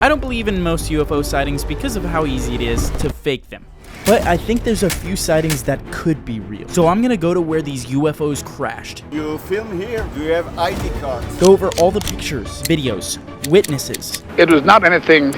I don't believe in most UFO sightings because of how easy it is to fake them. But I think there's a few sightings that could be real. So I'm gonna go to where these UFOs crashed. You film here? Do you have ID cards? Go over all the pictures, videos, witnesses. It was not anything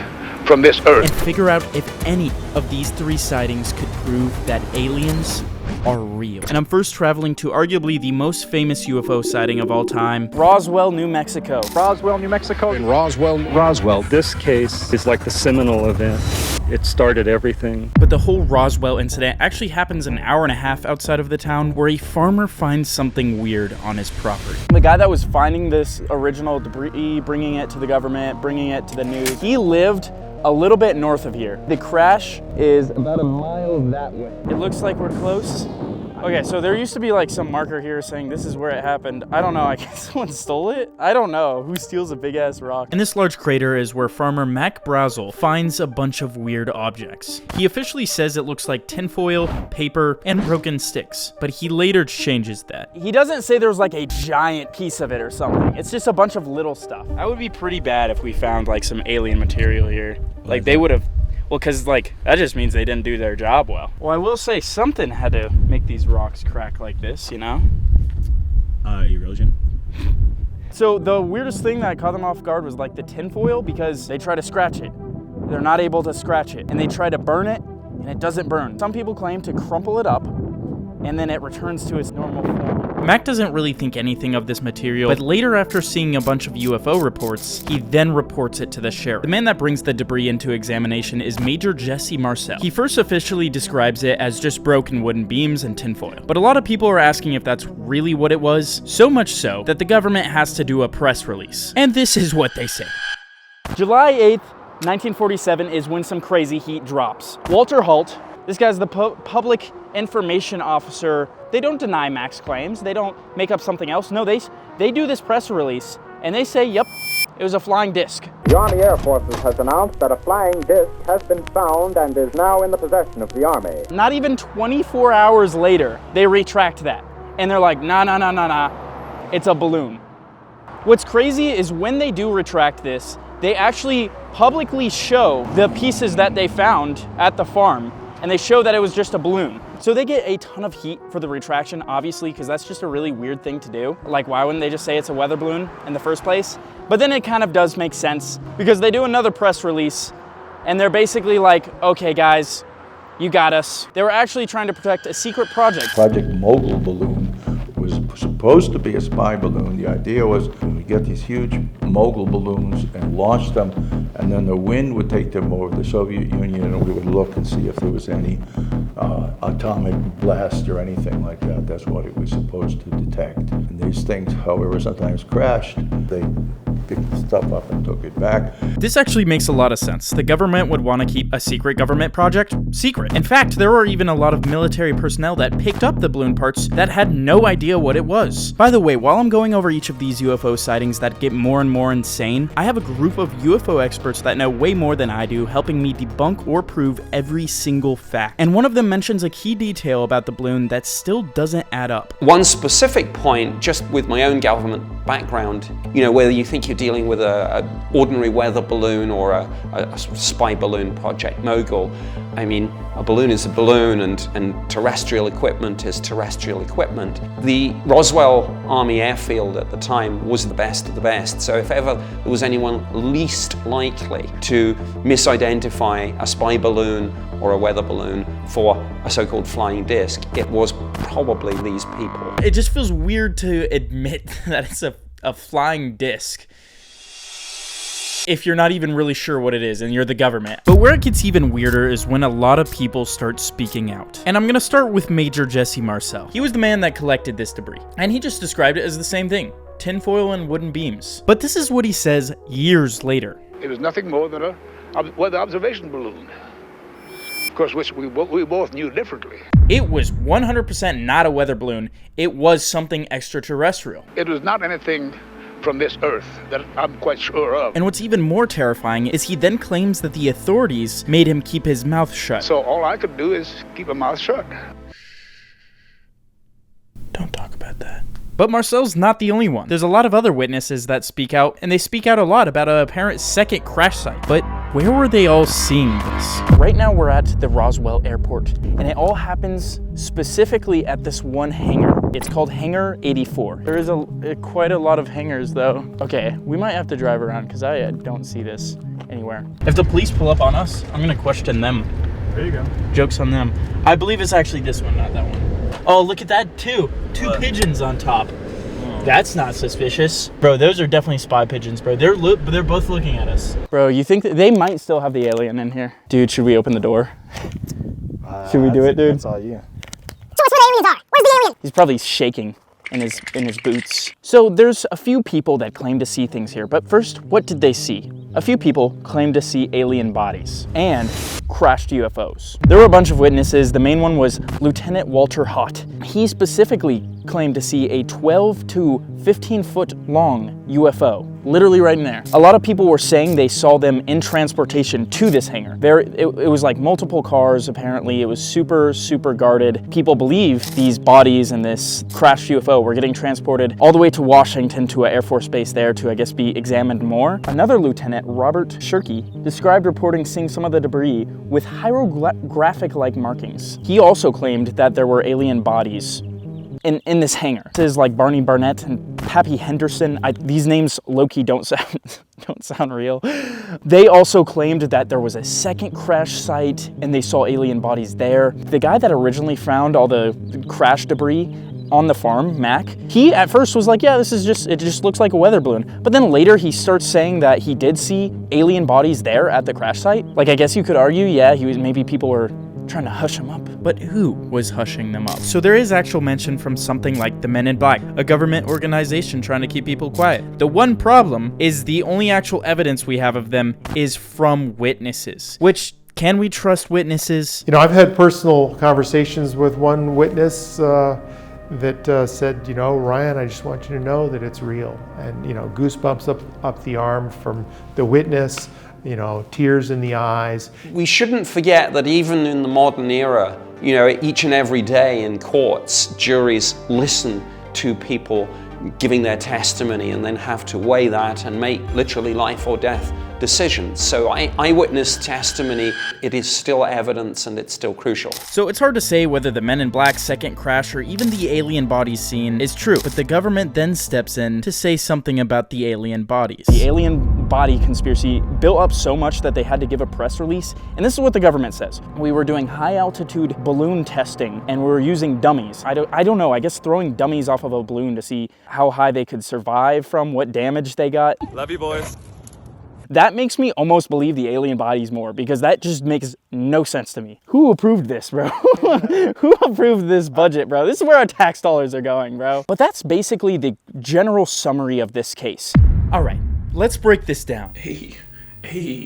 from this earth. And figure out if any of these 3 sightings could prove that aliens are real. And I'm first traveling to arguably the most famous UFO sighting of all time, Roswell, New Mexico. Roswell, New Mexico. In Roswell, this case is like the seminal event. It started everything. But the whole Roswell incident actually happens an hour and a half outside of the town, where a farmer finds something weird on his property. The guy that was finding this original debris, bringing it to the government, bringing it to the news, he lived a little bit north of here. The crash is about a mile that way. It looks like we're close. Okay, so there used to be like some marker here saying this is where it happened. I don't know, I guess someone stole it? I don't know, who steals a big ass rock? And this large crater is where farmer Mac Brazel finds a bunch of weird objects. He officially says it looks like tinfoil, paper, and broken sticks, but he later changes that. He doesn't say there's like a giant piece of it or something. It's just a bunch of little stuff. That would be pretty bad if we found like some alien material here. Like they would have, well, because like that just means they didn't do their job well. Well, I will say something had to make these rocks crack like this, you know? Erosion. So the weirdest thing that caught them off guard was like the tinfoil, because they try to scratch it. They're not able to scratch it, and they try to burn it, and it doesn't burn. Some people claim to crumple it up, and then it returns to its normal form. Mac doesn't really think anything of this material, but later, after seeing a bunch of UFO reports, he then reports it to the sheriff. The man that brings the debris into examination is Major Jesse Marcel. He first officially describes it as just broken wooden beams and tinfoil, but a lot of people are asking if that's really what it was, so much so that the government has to do a press release. And this is what they say. July 8th, 1947 is when some crazy heat drops. Walter Holt, this guy's the public information officer. They don't deny Mac's claims. They don't make up something else. No, they do this press release and they say, yep, it was a flying disc. The Army Air Forces has announced that a flying disc has been found and is now in the possession of the Army. Not even 24 hours later, they retract that. And they're like, nah, it's a balloon. What's crazy is when they do retract this, they actually publicly show the pieces that they found at the farm, and they show that it was just a balloon. So they get a ton of heat for the retraction, obviously, because that's just a really weird thing to do. Like, why wouldn't they just say it's a weather balloon in the first place? But then it kind of does make sense, because they do another press release, and they're basically like, okay guys, you got us. They were actually trying to protect a secret project. Project Mogul Balloon was supposed to be a spy balloon. The idea was we get these huge mogul balloons and launch them, and then the wind would take them over the Soviet Union, and we would look and see if there was any atomic blast or anything like that. That's what it was supposed to detect. And these things, however, sometimes crashed. They picked the stuff up and took it back. This actually makes a lot of sense. The government would want to keep a secret government project secret. In fact, there were even a lot of military personnel that picked up the balloon parts that had no idea what it was. By the way, while I'm going over each of these UFO sightings that get more and more insane, I have a group of UFO experts that know way more than I do, helping me debunk or prove every single fact. And one of them mentions a key detail about the balloon that still doesn't add up. One specific point, just with my own government background, you know, whether you think you're dealing with an ordinary weather balloon or a spy balloon, Project Mogul, I mean, a balloon is a balloon and terrestrial equipment is terrestrial equipment. The Roswell Army airfield at the time was the best of the best, so if ever there was anyone least likely to misidentify a spy balloon or a weather balloon for a so-called flying disc, it was probably these people. It just feels weird to admit that it's a flying disc if you're not even really sure what it is and you're the government. But where it gets even weirder is when a lot of people start speaking out. And I'm gonna start with Major Jesse Marcel. He was the man that collected this debris, and he just described it as the same thing: tinfoil and wooden beams. But this is what he says years later. It was nothing more than a weather observation balloon. Of course, which we both knew differently. It was 100% not a weather balloon. It was something extraterrestrial. It was not anything from this earth that I'm quite sure of. And what's even more terrifying is he then claims that the authorities made him keep his mouth shut. So all I could do is keep my mouth shut. Don't talk about that. But Marcel's not the only one. There's a lot of other witnesses that speak out, and they speak out a lot about an apparent second crash site. But where were they all seeing this? Right now we're at the Roswell airport, and it all happens specifically at this one hangar. It's called Hangar 84. There is quite a lot of hangars though. Okay, we might have to drive around because I don't see this anywhere. If the police pull up on us, I'm gonna question them. There you go. Joke's on them. I believe it's actually this one, not that one. Oh, look at that too. Two pigeons on top. That's not suspicious. Bro, those are definitely spy pigeons, bro. They're both looking at us. Bro, you think that they might still have the alien in here? Dude, should we open the door? Should we do it, dude? That's all you. Show us where the aliens are. Where's the alien? He's probably shaking in his boots. So there's a few people that claim to see things here, but first, what did they see? A few people claimed to see alien bodies and crashed UFOs. There were a bunch of witnesses. The main one was Lieutenant Walter Hott. He specifically claimed to see a 12 to 15 foot long UFO, literally right in there. A lot of people were saying they saw them in transportation to this hangar. It was like multiple cars, apparently. It was super, super guarded. People believe these bodies and this crashed UFO were getting transported all the way to Washington to an Air Force base there to, I guess, be examined more. Another lieutenant, Robert Shirky, described reporting seeing some of the debris with hieroglyphic-like markings. He also claimed that there were alien bodies in this hangar. This is like Barney Barnett and Pappy Henderson. These names low-key don't sound real. They also claimed that there was a second crash site and they saw alien bodies there. The guy that originally found all the crash debris on the farm, Mac, he at first was like, yeah, it just looks like a weather balloon. But then later he starts saying that he did see alien bodies there at the crash site. Like, I guess you could argue, yeah, maybe people were trying to hush him up. But who was hushing them up? So there is actual mention from something like the Men in Black, a government organization trying to keep people quiet. The one problem is the only actual evidence we have of them is from witnesses, which, can we trust witnesses? You know, I've had personal conversations with one witness that said, you know, Ryan, I just want you to know that it's real. And, you know, goosebumps up the arm from the witness, you know, tears in the eyes. We shouldn't forget that even in the modern era, you know, each and every day in courts, juries listen to people giving their testimony and then have to weigh that and make literally life or death decisions. So eyewitness testimony, it is still evidence and it's still crucial. So it's hard to say whether the Men in Black second crash or even the alien bodies seen is true, but the government then steps in to say something about the alien bodies. The alien body conspiracy built up so much that they had to give a press release, and this is what the government says. We were doing high altitude balloon testing and we were using dummies. I don't know, I guess throwing dummies off of a balloon to see how high they could survive from, what damage they got. Love you, boys. That makes me almost believe the alien bodies more, because that just makes no sense to me. Who approved this, bro? Who approved this budget, bro? This is where our tax dollars are going, bro. But that's basically the general summary of this case. All right, let's break this down. Hey.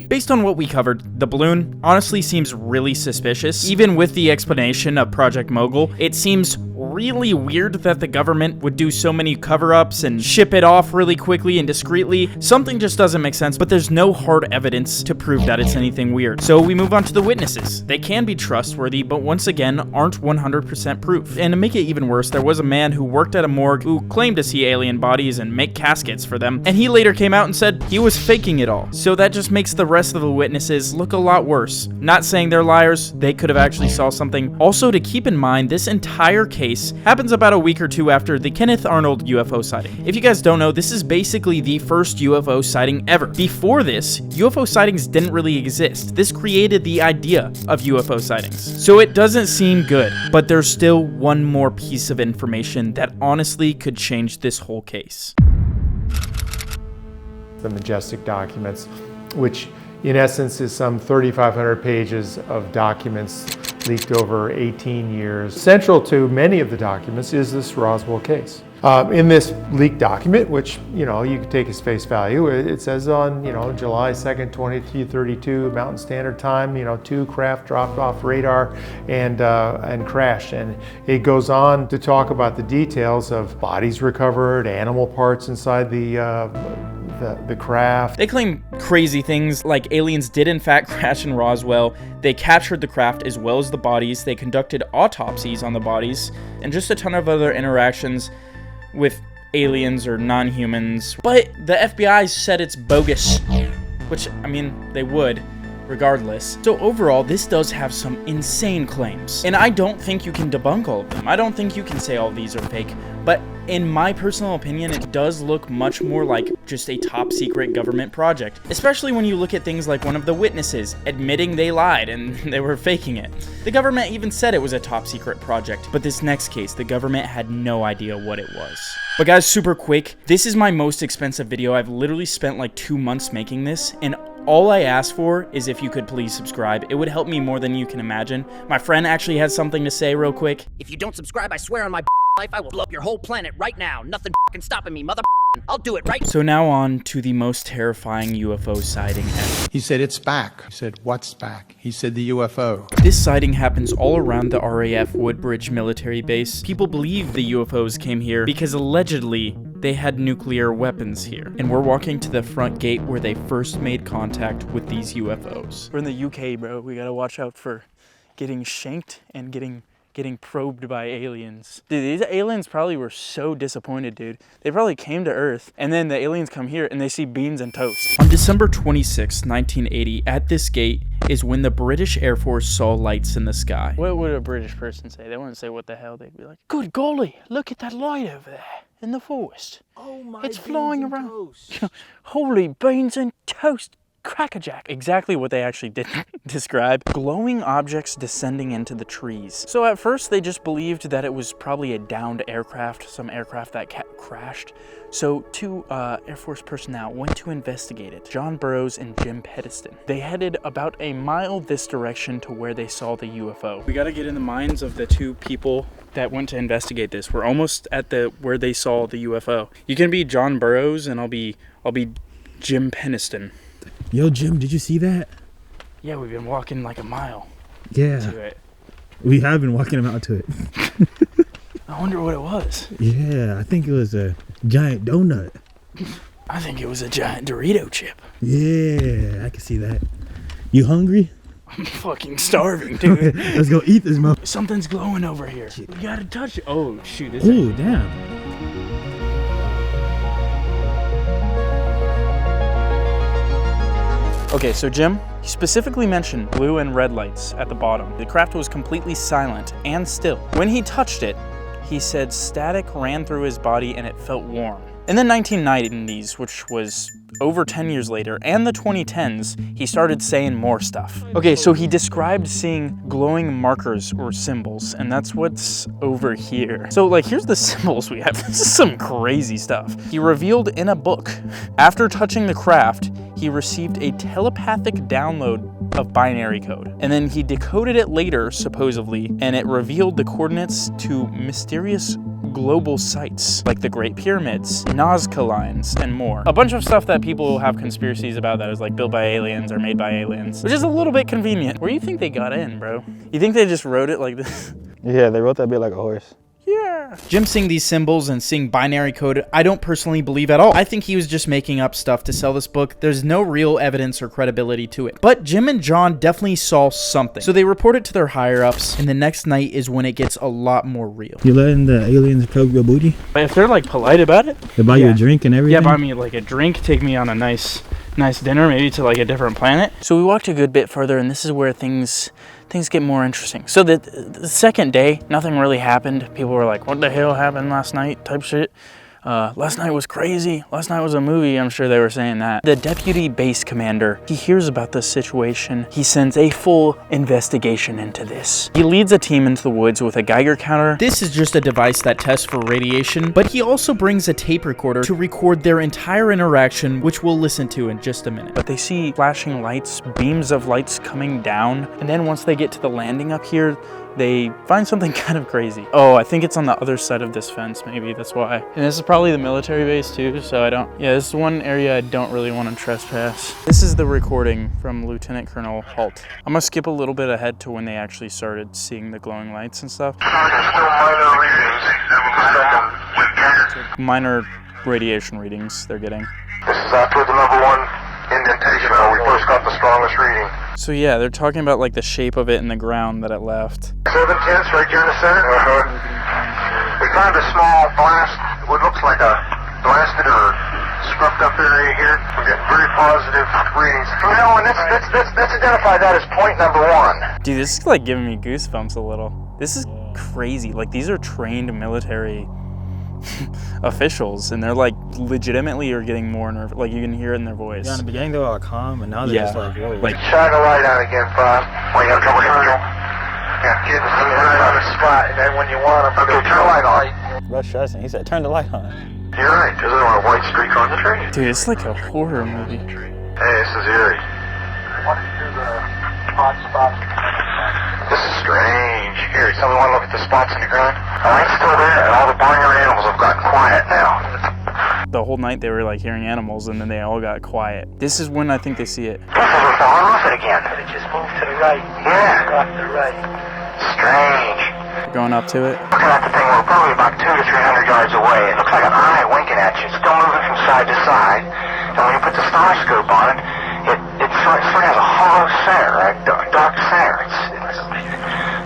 Based on what we covered, the balloon honestly seems really suspicious. Even with the explanation of Project Mogul, it seems really weird that the government would do so many cover-ups and ship it off really quickly and discreetly. Something just doesn't make sense, but there's no hard evidence to prove that it's anything weird. So we move on to the witnesses. They can be trustworthy, but once again, aren't 100% proof. And to make it even worse, there was a man who worked at a morgue who claimed to see alien bodies and make caskets for them, and he later came out and said he was faking it all. So that just makes the rest of the witnesses look a lot worse. Not saying they're liars, they could have actually saw something. Also, to keep in mind, this entire case happens about a week or two after the Kenneth Arnold UFO sighting. If you guys don't know, this is basically the first UFO sighting ever. Before this, UFO sightings didn't really exist. This created the idea of UFO sightings. So it doesn't seem good, but there's still one more piece of information that honestly could change this whole case. The Majic documents, which in essence is some 3,500 pages of documents leaked over 18 years. Central to many of the documents is this Roswell case. In this leaked document, which, you know, you can take as face value, it says on, you know, July 2nd, 2232 Mountain Standard Time, you know, 2 craft dropped off radar and crashed. And it goes on to talk about the details of bodies recovered, animal parts inside the craft. They claim crazy things like aliens did in fact crash in Roswell. They captured the craft as well as the bodies. They conducted autopsies on the bodies and just a ton of other interactions. with aliens or non-humans, but the FBI said it's bogus, which, I mean, they would, regardless. So overall, this does have some insane claims, and I don't think you can debunk all of them. I don't think you can say all of these are fake, but in my personal opinion, it does look much more like just a top secret government project, especially when you look at things like one of the witnesses admitting they lied and they were faking it. The government even said it was a top secret project, but this next case, the government had no idea what it was. But guys, super quick, this is my most expensive video. I've literally spent like 2 months making this, and all I ask for is if you could please subscribe. It would help me more than you can imagine. My friend actually has something to say real quick. If you don't subscribe, I swear on my life, I will blow up your whole planet right now. Nothing stopping me, mother. I'll do it right. So now on to the most terrifying UFO sighting ever. He said, it's back. I said, what's back? He said, the UFO. This sighting happens all around the RAF Woodbridge military base. People believe the UFOs came here because allegedly they had nuclear weapons here. And we're walking to the front gate where they first made contact with these UFOs. We're in the UK, bro. We gotta watch out for getting shanked and getting probed by aliens. Dude, these aliens probably were so disappointed, dude. They probably came to Earth, and then the aliens come here and they see beans and toast. On December 26, 1980, at this gate is when the British Air Force saw lights in the sky. What would a British person say? They wouldn't say what the hell. They'd be like, good golly, look at that light over there in the forest. Oh my, it's flying around. Holy beans and toast. Crackerjack. Exactly what they actually did describe. Glowing objects descending into the trees. So at first they just believed that it was probably a downed aircraft, some aircraft that crashed. So two Air Force personnel went to investigate it, John Burroughs and Jim Pedeston. They headed about a mile this direction to where they saw the UFO. We gotta get in the minds of the two people that went to investigate this. We're almost at where they saw the UFO. You can be John Burroughs and I'll be Jim Pedeston. Yo, Jim, did you see that? Yeah, we've been walking like a mile. Yeah. To it. We have been walking out to it. I wonder what it was. Yeah, I think it was a giant donut. I think it was a giant Dorito chip. Yeah, I can see that. You hungry? I'm fucking starving, dude. Let's go eat this motherfucker. Something's glowing over here. We gotta touch it. Oh, shoot. Oh, damn. Okay, so Jim, he specifically mentioned blue and red lights at the bottom. The craft was completely silent and still. When he touched it, he said static ran through his body and it felt warm. In the 1990s, which was over 10 years later, and the 2010s, he started saying more stuff. Okay, so he described seeing glowing markers or symbols, and that's what's over here. So like, here's the symbols we have. This is some crazy stuff. He revealed in a book, after touching the craft, he received a telepathic download of binary code. And then he decoded it later, supposedly, and it revealed the coordinates to mysterious global sites like the Great Pyramids, Nazca lines, and more. A bunch of stuff that people have conspiracies about that is like built by aliens or made by aliens, which is a little bit convenient. Where do you think they got in, bro? You think they just wrote it like this? Yeah, they wrote that bit like a horse. Yeah. Jim seeing these symbols and seeing binary code, I don't personally believe at all. I think he was just making up stuff to sell this book. There's no real evidence or credibility to it. But Jim and John definitely saw something. So they report it to their higher-ups, and the next night is when it gets a lot more real. You letting the aliens probe your booty? If they're like polite about it. They buy you a drink and everything? Yeah, buy me like a drink, take me on a nice dinner, maybe to like a different planet. So we walked a good bit further, and this is where things get more interesting. So the second day, nothing really happened. People were like, what the hell happened last night type shit. Last night was crazy. Last night was a movie. I'm sure they were saying that. The deputy base commander, he hears about this situation. He sends a full investigation into this. He leads a team into the woods with a Geiger counter. This is just a device that tests for radiation, but he also brings a tape recorder to record their entire interaction, which we'll listen to in just a minute. But they see flashing lights, beams of lights coming down, and then once they get to the landing up here, they find something kind of crazy. Oh, I think it's on the other side of this fence, maybe, that's why. And this is probably the military base too, so this is one area I don't really want to trespass. This is the recording from Lieutenant Colonel Halt. I'm gonna skip a little bit ahead to when they actually started seeing the glowing lights and stuff. Minor radiation readings they're getting. This is after the #1 indentation where we first got the strongest reading. So yeah, they're talking about like the shape of it in the ground that it left. 7/10 right here in the center. We found a small blast what looks like a blasted or scrubbed up area here. We got very positive readings. From now on, let's identify that as point number 1. Dude, this is like giving me goosebumps a little. This is crazy. Like, these are trained military officials, and they're like legitimately are getting more nervous. Like, you can hear it in their voice. Yeah, in the beginning they were all calm, and now they're just like, whoa. Like, shine the light on again, Bob. When you have trouble hearing. Yeah, get the light on the spot, and then when you want them, okay, turn the light on. Rush Hudson, he said, turn the light on. You're right, there's a white streak on the tree. Dude, it's like a horror movie. Hey, this is eerie. What is the hot spots? This is strange. Here, somebody want to look at the spots in the ground? The light's still there, and all the barnyard animals have gotten quiet now. The whole night they were like hearing animals, and then they all got quiet. This is when I think they see it. This is we're falling off it again. It just moved to the right. Yeah. Off to the right. Strange. Going up to it. Looking at the thing, we're probably about 200 to 300 yards away. It looks like an eye winking at you. It's still moving from side to side. And when you put the star scope on it, it sort of has a hollow center, a dark center. It's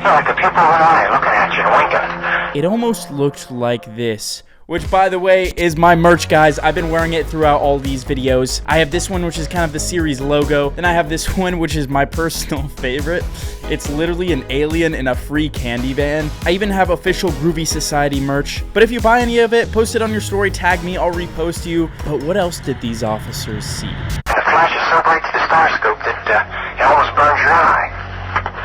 you know, like the pupil of an eye looking at you and winking. It almost looked like this, which, by the way, is my merch, guys. I've been wearing it throughout all these videos. I have this one, which is kind of the series logo. Then I have this one, which is my personal favorite. It's literally an alien in a free candy van. I even have official Groovy Society merch. But if you buy any of it, post it on your story, tag me, I'll repost you. But what else did these officers see? The flash is so bright to the star scope that it almost burns your eye.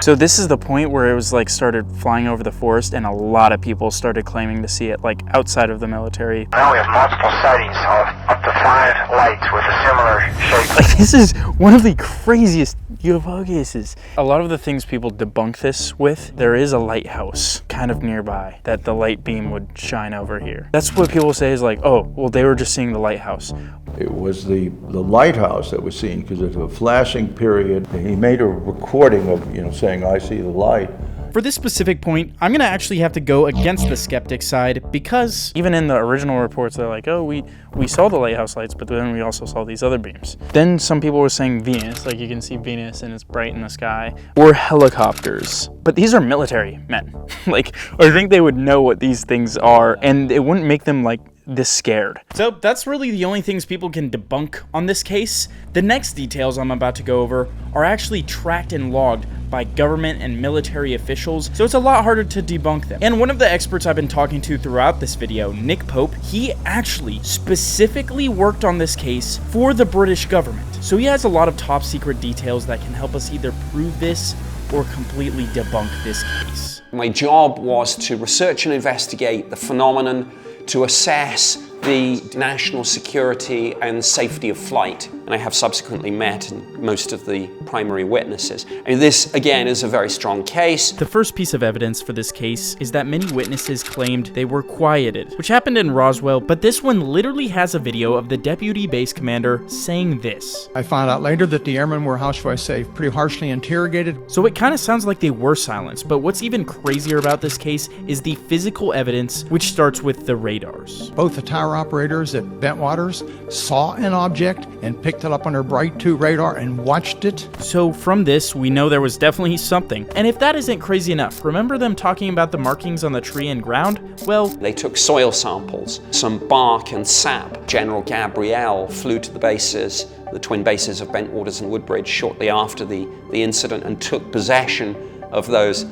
So this is the point where it was like started flying over the forest, and a lot of people started claiming to see it, like outside of the military. Now we have multiple sightings of up to 5 lights with a similar shape. Like, this is one of the craziest UFO cases. A lot of the things people debunk this with, there is a lighthouse kind of nearby that the light beam would shine over here. That's what people say is like, oh, well, they were just seeing the lighthouse. It was the lighthouse that was seen, because it's a flashing period. He made a recording of, saying, I see the light. For this specific point, I'm gonna actually have to go against the skeptic side, because even in the original reports, they're like, oh, we saw the lighthouse lights, but then we also saw these other beams. Then some people were saying Venus, like you can see Venus and it's bright in the sky, or helicopters. But these are military men. Like, I think they would know what these things are, and it wouldn't make them like this scared. So that's really the only things people can debunk on this case. The next details I'm about to go over are actually tracked and logged by government and military officials, so it's a lot harder to debunk them. And one of the experts I've been talking to throughout this video, Nick Pope, he actually specifically worked on this case for the British government. So he has a lot of top secret details that can help us either prove this or completely debunk this case. My job was to research and investigate the phenomenon, to assess the national security and safety of flight. And I have subsequently met most of the primary witnesses. And this, again, is a very strong case. The first piece of evidence for this case is that many witnesses claimed they were quieted, which happened in Roswell, but this one literally has a video of the deputy base commander saying this. I found out later that the airmen were, how shall I say, pretty harshly interrogated. So it kind of sounds like they were silenced, but what's even crazier about this case is the physical evidence, which starts with the radars. Both the tower operators at Bentwaters saw an object and picked it up on their Bright 2 radar and watched it. So from this, we know there was definitely something. And if that isn't crazy enough, remember them talking about the markings on the tree and ground? Well, they took soil samples, some bark and sap. General Gabriel flew to the bases, the twin bases of Bentwaters and Woodbridge, shortly after the incident and took possession of those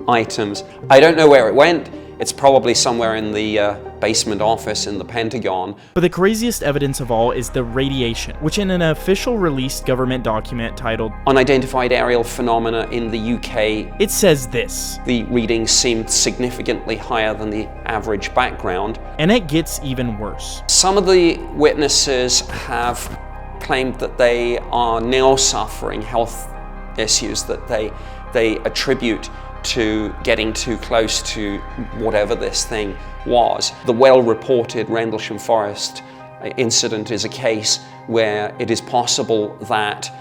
items. I don't know where it went. It's probably somewhere in the basement office in the Pentagon. But the craziest evidence of all is the radiation, which in an official released government document titled Unidentified Aerial Phenomena in the UK, it says this. The readings seemed significantly higher than the average background. And it gets even worse. Some of the witnesses have claimed that they are now suffering health issues that they attribute to getting too close to whatever this thing was. The well-reported Rendlesham Forest incident is a case where it is possible that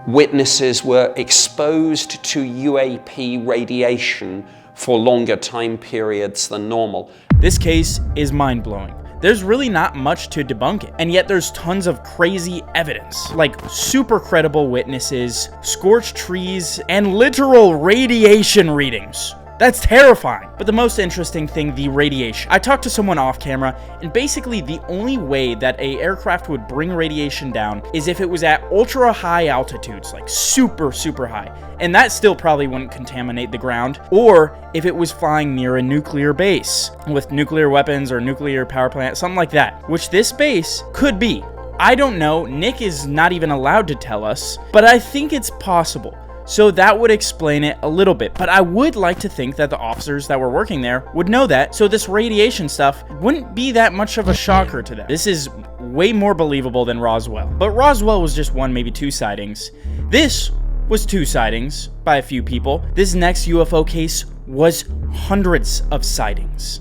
witnesses were exposed to UAP radiation for longer time periods than normal. This case is mind-blowing. There's really not much to debunk it, and yet there's tons of crazy evidence, like super credible witnesses, scorched trees, and literal radiation readings. That's terrifying. But the most interesting thing, the radiation. I talked to someone off camera, and basically the only way that a aircraft would bring radiation down is if it was at ultra high altitudes, like super, super high. And that still probably wouldn't contaminate the ground, or if it was flying near a nuclear base with nuclear weapons or nuclear power plant, something like that, which this base could be. I don't know, Nick is not even allowed to tell us, but I think it's possible. So that would explain it a little bit. But I would like to think that the officers that were working there would know that, so this radiation stuff wouldn't be that much of a shocker to them. This is way more believable than Roswell. But Roswell was just one, maybe two sightings. This was two sightings by a few people. This next UFO case was hundreds of sightings.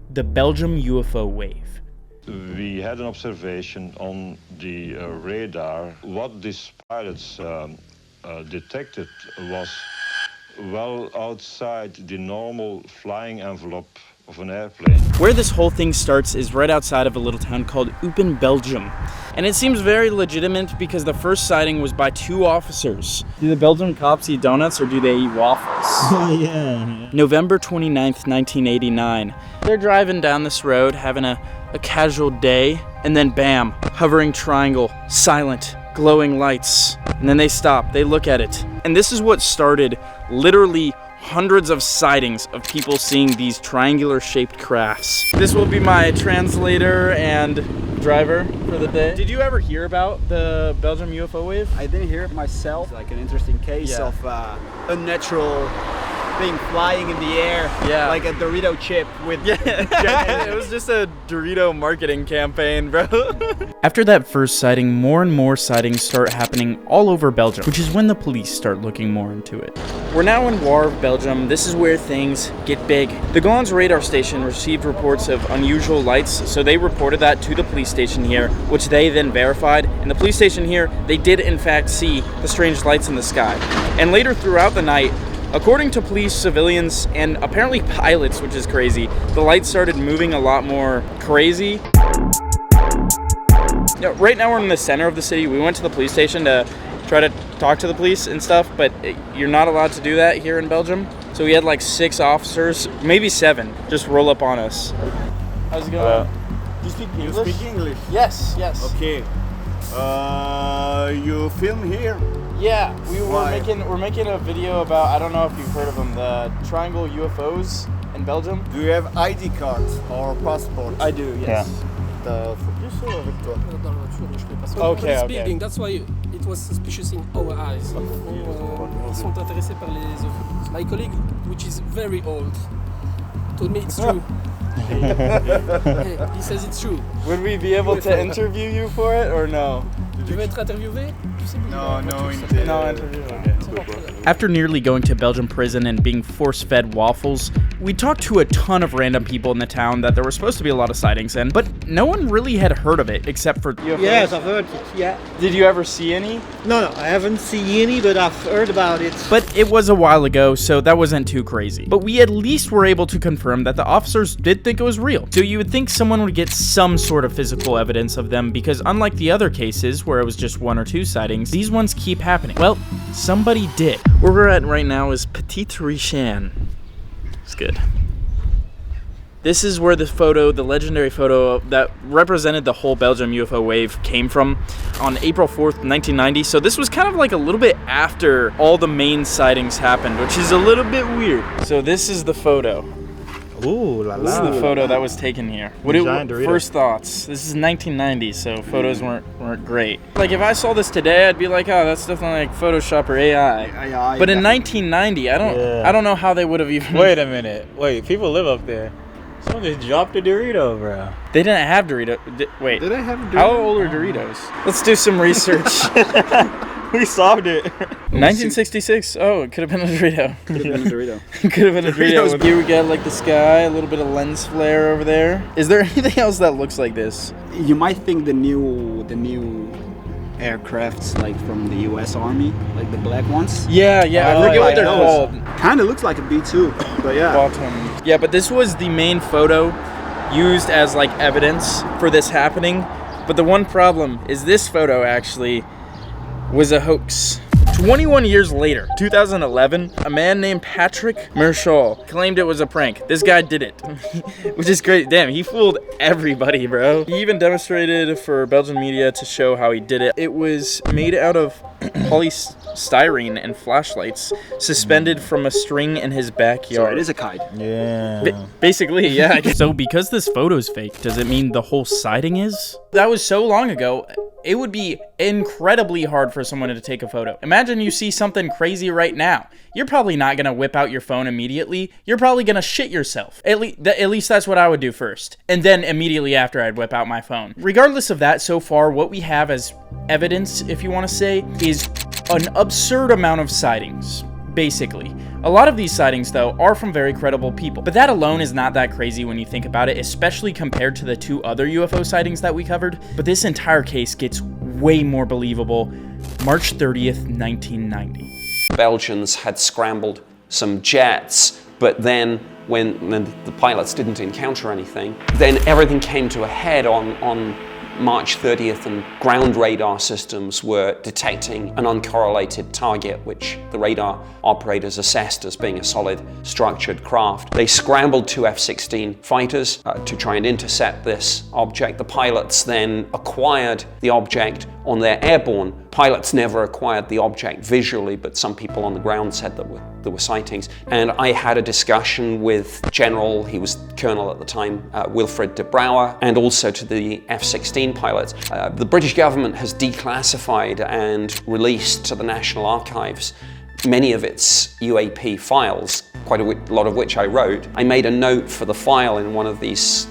The Belgium UFO wave. We had an observation on the radar. What these pilots detected was well outside the normal flying envelope of an airplane. Where this whole thing starts is right outside of a little town called Eupen, Belgium. And it seems very legitimate because the first sighting was by two officers. Do the Belgian cops eat donuts or do they eat waffles? Oh, yeah. November 29th, 1989. They're driving down this road, having a casual day, and then bam, hovering triangle, silent, glowing lights. And then they stop, they look at it. And this is what started literally hundreds of sightings of people seeing these triangular shaped crafts. This will be my translator and driver for the day. Did you ever hear about the Belgium UFO wave? I didn't hear it myself. It's like an interesting case of unnatural thing flying in the air, like a Dorito chip with it was just a Dorito marketing campaign, bro. After that first sighting, more and more sightings start happening all over Belgium, which is when the police start looking more into it. We're now in Wavre, Belgium. This is where things get big. The Gons radar station received reports of unusual lights, so they reported that to the police station here, which they then verified. And the police station here, they did in fact see the strange lights in the sky. And later throughout the night, according to police, civilians, and apparently pilots, which is crazy, the lights started moving a lot more crazy. Right now we're in the center of the city. We went to the police station to try to talk to the police and stuff, but you're not allowed to do that here in Belgium. So we had like 6 officers, maybe 7, just roll up on us. How's it going? Do you speak English? You speak English? Yes, yes. Okay. You film here? Yeah, we're making a video about, I don't know if you've heard of them, the triangle UFOs in Belgium. Do you have ID cards or passport? I do, yes. Okay. Building, that's why it was suspicious in our eyes. Ils sont intéressés par les UFOs. My colleague, which is very old, told me it's true. He says it's true. Would we be able to interview you for it or no? Tu veux être interviewé? No interview. After nearly going to Belgium prison and being force-fed waffles, we talked to a ton of random people in the town that there were supposed to be a lot of sightings in, but no one really had heard of it except for UFOs. Yes, I've heard it, yeah. Did you ever see any? No, I haven't seen any, but I've heard about it. But it was a while ago, so that wasn't too crazy. But we at least were able to confirm that the officers did think it was real. So you would think someone would get some sort of physical evidence of them, because unlike the other cases where it was just 1 or 2 sightings, these ones keep happening. Well, somebody did. Where we're at right now is Petit Richan. It's good. This is where the legendary photo that represented the whole Belgium UFO wave came from on April 4th, 1990. So this was kind of like a little bit after all the main sightings happened, which is a little bit weird. So this is the photo. Ooh, la la. This is the photo that was taken here. First thoughts? This is 1990, so photos weren't great. Like if I saw this today, I'd be like, oh, that's definitely like Photoshop or AI. But in 1990, I don't know how they would have even. Wait a minute. Wait, people live up there. Someone just dropped a Dorito, bro. They didn't have Dorito. Wait. Did they have Doritos? How old are Doritos? Let's do some research. We solved it. 1966. Oh, it could have been a Dorito. Could have been a Dorito. Could have been a Dorito. Here we got like the sky, a little bit of lens flare over there. Is there anything else that looks like this? You might think the new aircrafts like from the US Army, like the black ones. Yeah, I forget what they're called. Kind of looks like a B-2, but yeah. Bottom. Yeah, but this was the main photo used as like evidence for this happening. But the one problem is this photo actually was a hoax. 21 years later, 2011, a man named Patrick Marshall claimed it was a prank. This guy did it, which is great. Damn, he fooled everybody, bro. He even demonstrated for Belgian media to show how he did it. It was made out of polystyrene and flashlights suspended from a string in his backyard. So it is a kite. Yeah. Basically, yeah. So because this photo's fake, does it mean the whole sighting is? That was so long ago, it would be incredibly hard for someone to take a photo. Imagine you see something crazy right now. You're probably not gonna whip out your phone immediately. You're probably gonna shit yourself. At least that's what I would do first. And then immediately after, I'd whip out my phone. Regardless of that, so far, what we have as evidence, if you wanna say, is an absurd amount of sightings. Basically. A lot of these sightings, though, are from very credible people. But that alone is not that crazy when you think about it, especially compared to the 2 other UFO sightings that we covered. But this entire case gets way more believable. March 30th, 1990. Belgians had scrambled some jets, but then when the pilots didn't encounter anything, then everything came to a head on March 30th, and ground radar systems were detecting an uncorrelated target, which the radar operators assessed as being a solid structured craft. They scrambled 2 F-16 fighters to try and intercept this object. The pilots then acquired the object on their airborne. Pilots never acquired the object visually, but some people on the ground said that there were sightings. And I had a discussion with General, he was Colonel at the time, Wilfred de Brouwer, and also to the F-16 pilots. The British government has declassified and released to the National Archives many of its UAP files, quite a lot of which I wrote. I made a note for the file in one of these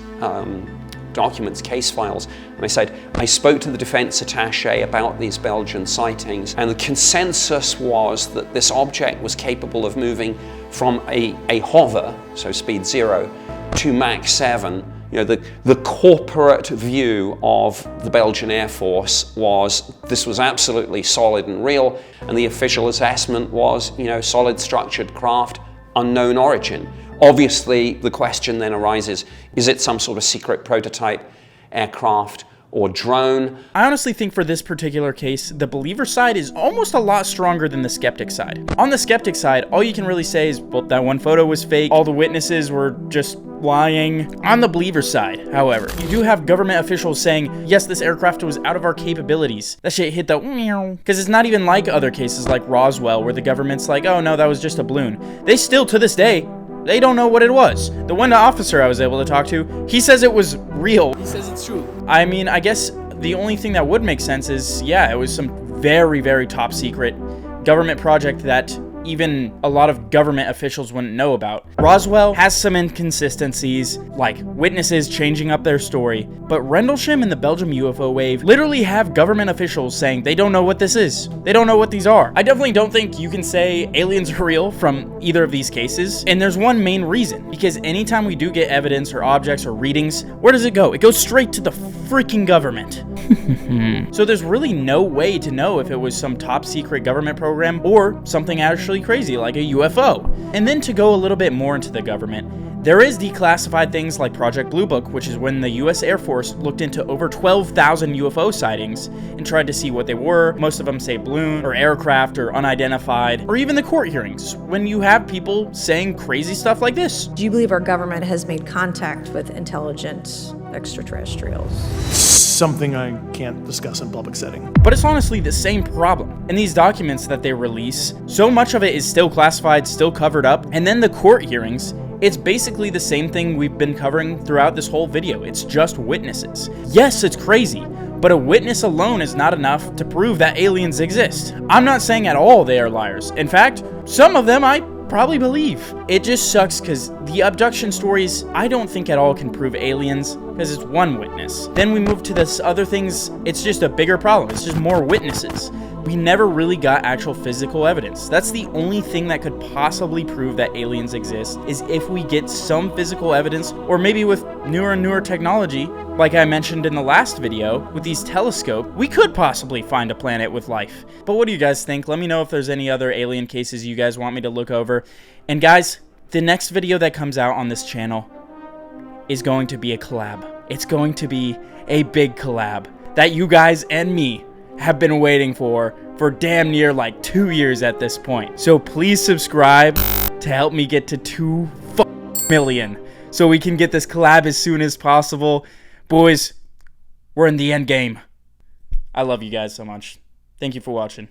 documents, case files, and I said, I spoke to the defense attaché about these Belgian sightings, and the consensus was that this object was capable of moving from a hover, so speed 0, to Mach 7. You know, the corporate view of the Belgian Air Force was this was absolutely solid and real, and the official assessment was, you know, solid structured craft, unknown origin. Obviously, the question then arises, is it some sort of secret prototype aircraft or drone? I honestly think for this particular case, the believer side is almost a lot stronger than the skeptic side. On the skeptic side, all you can really say is, well, that one photo was fake, all the witnesses were just lying. On the believer side, however, you do have government officials saying, yes, this aircraft was out of our capabilities. That shit hit the because it's not even like other cases like Roswell, where the government's like, oh no, that was just a balloon. They still, to this day, they don't know what it was. The one officer I was able to talk to, he says it was real. He says it's true. I mean, I guess the only thing that would make sense is, yeah, it was some very, very top secret government project that even a lot of government officials wouldn't know about. Roswell has some inconsistencies, like witnesses changing up their story, but Rendlesham and the Belgian UFO wave literally have government officials saying they don't know what this is. They don't know what these are. I definitely don't think you can say aliens are real from either of these cases, and there's one main reason, because anytime we do get evidence or objects or readings, where does it go? It goes straight to the freaking government. So there's really no way to know if it was some top secret government program or something actually crazy like a UFO. And then to go a little bit more into the government, there is declassified things like Project Blue Book, which is when the US Air Force looked into over 12,000 UFO sightings and tried to see what they were. Most of them say balloon or aircraft or unidentified, or even the court hearings when you have people saying crazy stuff like this. Do you believe our government has made contact with intelligent extraterrestrials? Something I can't discuss in public setting. But it's honestly the same problem. In these documents that they release, so much of it is still classified, still covered up, and then the court hearings, it's basically the same thing we've been covering throughout this whole video. It's just witnesses. Yes, it's crazy, but a witness alone is not enough to prove that aliens exist. I'm not saying at all they are liars. In fact, some of them I probably believe. It just sucks because the abduction stories, I don't think at all can prove aliens because it's one witness. Then we move to this other things, it's just a bigger problem. It's just more witnesses. We never really got actual physical evidence. That's the only thing that could possibly prove that aliens exist, is if we get some physical evidence, or maybe with newer and newer technology, like I mentioned in the last video, with these telescopes, we could possibly find a planet with life. But what do you guys think? Let me know if there's any other alien cases you guys want me to look over. And guys, the next video that comes out on this channel is going to be a collab. It's going to be a big collab that you guys and me have been waiting for for damn near like 2 years at this point. So please subscribe to help me get to 2 million so we can get this collab as soon as possible. Boys, we're in the end game. I love you guys so much. Thank you for watching.